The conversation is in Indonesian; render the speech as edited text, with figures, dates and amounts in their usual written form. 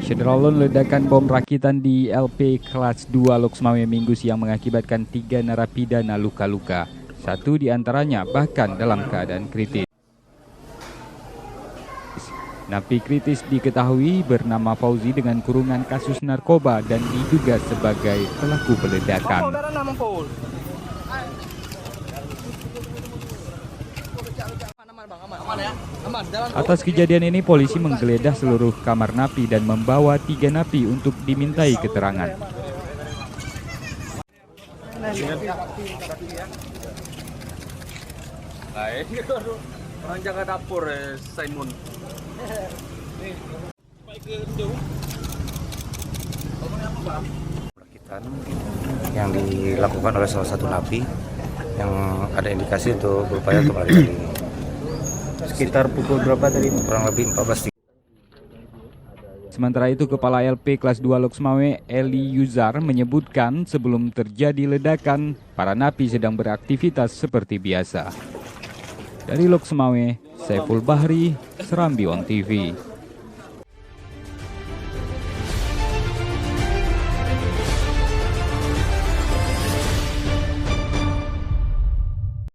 Syederalun ledakan bom rakitan di LP kelas 2 Loksmawe Minggu siang mengakibatkan 3 narapidana luka-luka. 1 diantaranya bahkan dalam keadaan kritis. Napi kritis diketahui bernama Fauzi dengan kurungan kasus narkoba dan diduga sebagai pelaku peledakan. Atas kejadian ini polisi menggeledah seluruh kamar napi dan membawa 3 napi untuk dimintai keterangan. Orang jaga dapur Simon. Rakitan yang dilakukan oleh salah satu napi yang ada indikasi untuk berupaya untuk melarikan diri. Sekitar pukul berapa tadi? Kurang lebih 14.30. Sementara itu, Kepala LP kelas 2 Loksmawe, Eli Yuzar, menyebutkan sebelum terjadi ledakan, para napi sedang beraktivitas seperti biasa. Dari Loksmawe, Saiful Bahri, Serambi On TV.